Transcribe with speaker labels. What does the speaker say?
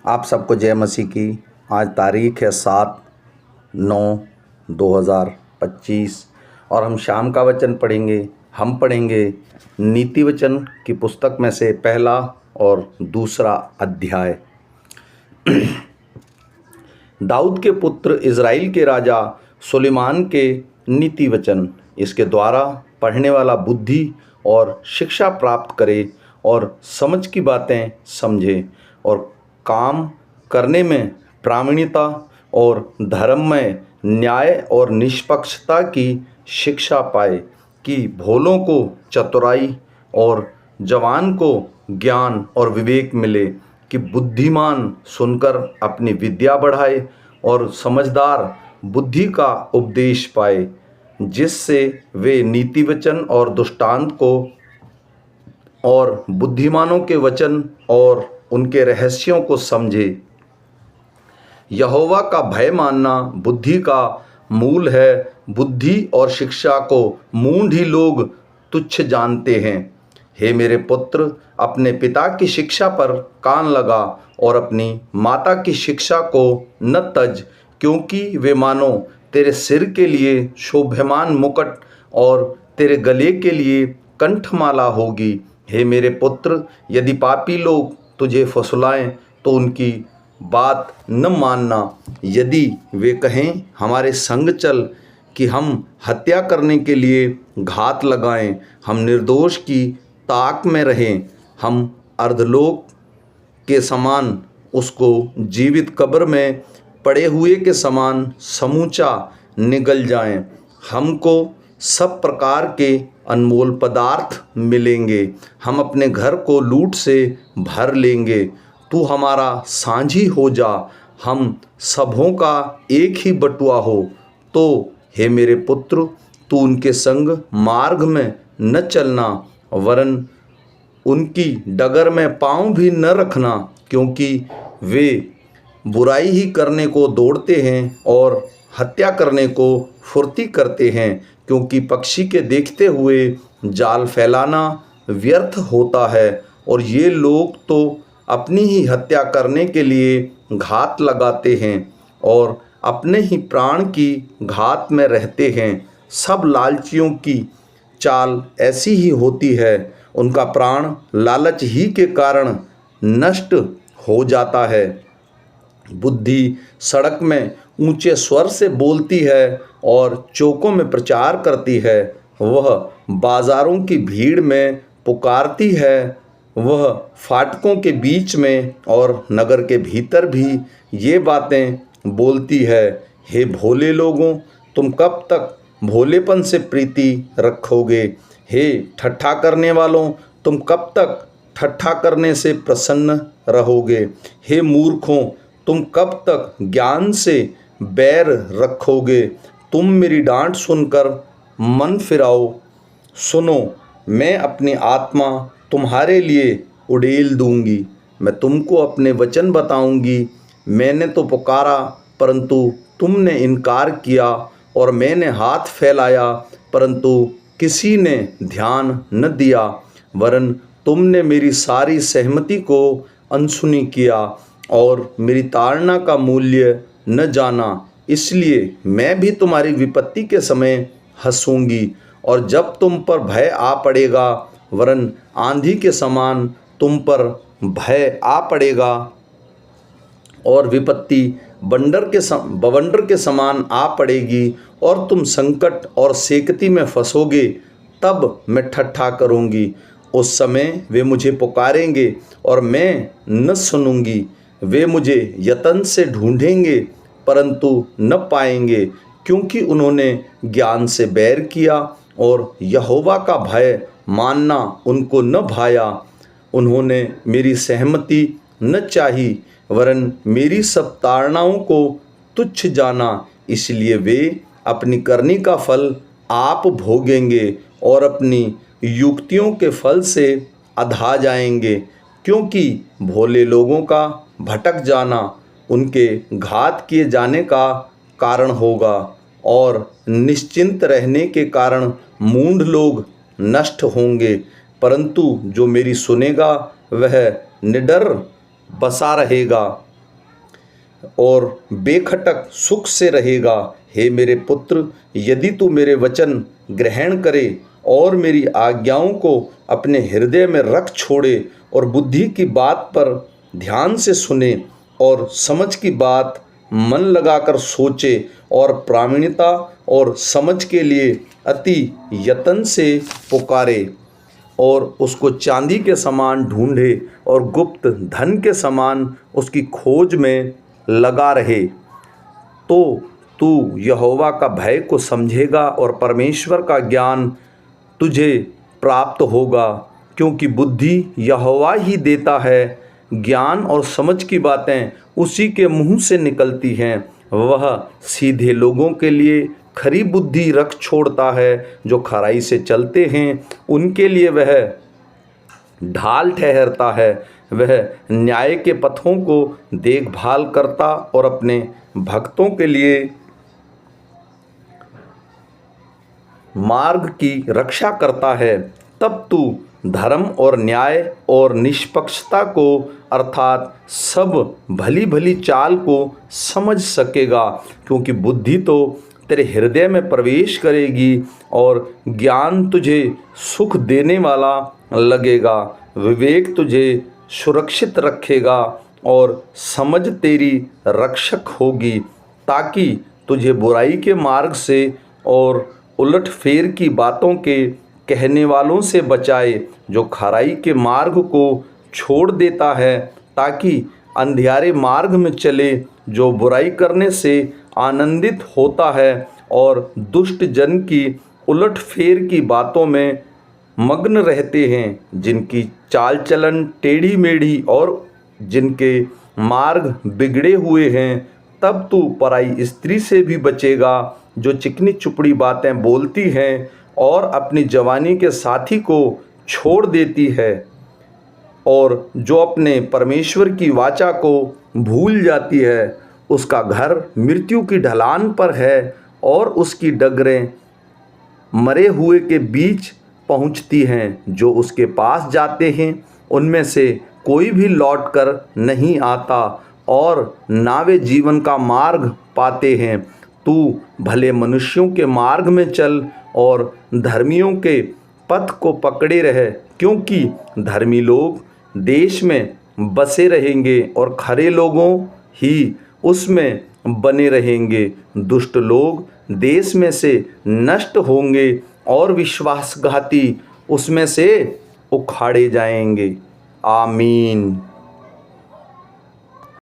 Speaker 1: आप सबको जय मसीह की। आज तारीख है 7/9/2025 और हम शाम का वचन पढ़ेंगे। हम पढ़ेंगे नीति वचन की पुस्तक में से पहला और दूसरा अध्याय। दाऊद के पुत्र इज़राइल के राजा सुलेमान के नीति वचन। इसके द्वारा पढ़ने वाला बुद्धि और शिक्षा प्राप्त करे और समझ की बातें समझे और काम करने में प्रामाणिकता और धर्म में न्याय और निष्पक्षता की शिक्षा पाए, कि भोलों को चतुराई और जवान को ज्ञान और विवेक मिले, कि बुद्धिमान सुनकर अपनी विद्या बढ़ाए और समझदार बुद्धि का उपदेश पाए, जिससे वे नीति वचन और दृष्टांत को और बुद्धिमानों के वचन और उनके रहस्यों को समझे। यहोवा का भय मानना बुद्धि का मूल है। बुद्धि और शिक्षा को मूढ़ ही लोग तुच्छ जानते हैं। हे मेरे पुत्र, अपने पिता की शिक्षा पर कान लगा और अपनी माता की शिक्षा को न तज, क्योंकि वे मानो तेरे सिर के लिए शोभायमान मुकुट और तेरे गले के लिए कंठमाला होगी। हे मेरे पुत्र, यदि पापी लोग तुझे फुसलाएं तो उनकी बात न मानना। यदि वे कहें हमारे संग चल, कि हम हत्या करने के लिए घात लगाएं, हम निर्दोष की ताक में रहें, हम अर्धलोक के समान उसको जीवित कब्र में पड़े हुए के समान समूचा निगल जाएं, हमको सब प्रकार के अनमोल पदार्थ मिलेंगे, हम अपने घर को लूट से भर लेंगे। तू हमारा साझी हो जा, हम सबों का एक ही बटुआ हो। तो हे मेरे पुत्र, तू उनके संग मार्ग में न चलना, वरन उनकी डगर में पाँव भी न रखना, क्योंकि वे बुराई ही करने को दौड़ते हैं और हत्या करने को फुर्ती करते हैं, क्योंकि पक्षी के देखते हुए जाल फैलाना व्यर्थ होता है, और ये लोग तो अपनी ही हत्या करने के लिए घात लगाते हैं और अपने ही प्राण की घात में रहते हैं। सब लालचियों की चाल ऐसी ही होती है, उनका प्राण लालच ही के कारण नष्ट हो जाता है। बुद्धि सड़क में ऊंचे स्वर से बोलती है और चौकों में प्रचार करती है। वह बाजारों की भीड़ में पुकारती है, वह फाटकों के बीच में और नगर के भीतर भी ये बातें बोलती है। हे भोले लोगों, तुम कब तक भोलेपन से प्रीति रखोगे? हे ठट्ठा करने वालों, तुम कब तक ठट्ठा करने से प्रसन्न रहोगे? हे मूर्खों, तुम कब तक ज्ञान से बैर रखोगे? तुम मेरी डांट सुनकर मन फिराओ। सुनो, मैं अपनी आत्मा तुम्हारे लिए उड़ेल दूंगी, मैं तुमको अपने वचन बताऊंगी। मैंने तो पुकारा परंतु तुमने इनकार किया, और मैंने हाथ फैलाया परंतु किसी ने ध्यान न दिया, वरन तुमने मेरी सारी सहमति को अनसुनी किया और मेरी ताड़ना का मूल्य न जाना। इसलिए मैं भी तुम्हारी विपत्ति के समय हंसूंगी, और जब तुम पर भय आ पड़ेगा, वरन आंधी के समान तुम पर भय आ पड़ेगा और विपत्ति बवंडर के समान आ पड़ेगी, और तुम संकट और सेकती में फंसोगे, तब मैं ठट्ठा करूंगी। उस समय वे मुझे पुकारेंगे और मैं न सुनूंगी। वे मुझे यत्न से ढूंढेंगे परंतु न पाएंगे, क्योंकि उन्होंने ज्ञान से बैर किया और यहोवा का भय मानना उनको न भाया। उन्होंने मेरी सहमति न चाही, वरन मेरी सब ताड़नाओं को तुच्छ जाना। इसलिए वे अपनी करनी का फल आप भोगेंगे और अपनी युक्तियों के फल से अधा जाएंगे, क्योंकि भोले लोगों का भटक जाना उनके घात किए जाने का कारण होगा, और निश्चिंत रहने के कारण मूढ़ लोग नष्ट होंगे। परंतु जो मेरी सुनेगा वह निडर बसा रहेगा, और बेखटक सुख से रहेगा। हे मेरे पुत्र, यदि तू मेरे वचन ग्रहण करे और मेरी आज्ञाओं को अपने हृदय में रख छोड़े और बुद्धि की बात पर ध्यान से सुने और समझ की बात मन लगाकर सोचे और प्रामाणिकता और समझ के लिए अति यत्न से पुकारे और उसको चांदी के समान ढूंढे और गुप्त धन के समान उसकी खोज में लगा रहे, तो तू यहोवा का भय को समझेगा और परमेश्वर का ज्ञान तुझे प्राप्त होगा। क्योंकि बुद्धि यहोवा ही देता है, ज्ञान और समझ की बातें उसी के मुंह से निकलती हैं। वह सीधे लोगों के लिए खरी बुद्धि रख छोड़ता है, जो खराई से चलते हैं उनके लिए वह ढाल ठहरता है। वह न्याय के पथों को देखभाल करता और अपने भक्तों के लिए मार्ग की रक्षा करता है। तब तू धर्म और न्याय और निष्पक्षता को अर्थात सब भली भली चाल को समझ सकेगा। क्योंकि बुद्धि तो तेरे हृदय में प्रवेश करेगी और ज्ञान तुझे सुख देने वाला लगेगा। विवेक तुझे सुरक्षित रखेगा और समझ तेरी रक्षक होगी, ताकि तुझे बुराई के मार्ग से और उलटफेर की बातों के कहने वालों से बचाए, जो खराई के मार्ग को छोड़ देता है, ताकि अंधियारे मार्ग में चले, जो बुराई करने से आनंदित होता है और दुष्ट जन की उलटफेर की बातों में मग्न रहते हैं, जिनकी चाल चलन टेढ़ी मेढ़ी और जिनके मार्ग बिगड़े हुए हैं। तब तू पराई स्त्री से भी बचेगा, जो चिकनी चुपड़ी बातें बोलती हैं और अपनी जवानी के साथी को छोड़ देती है, और जो अपने परमेश्वर की वाचा को भूल जाती है। उसका घर मृत्यु की ढलान पर है और उसकी डगरें मरे हुए के बीच पहुंचती हैं। जो उसके पास जाते हैं उनमें से कोई भी लौट कर नहीं आता, और ना वे जीवन का मार्ग पाते हैं। तू भले मनुष्यों के मार्ग में चल और धर्मियों के पथ को पकड़े रहे, क्योंकि धर्मी लोग देश में बसे रहेंगे और खरे लोगों ही उसमें बने रहेंगे। दुष्ट लोग देश में से नष्ट होंगे और विश्वासघाती उसमें से उखाड़े जाएंगे। आमीन।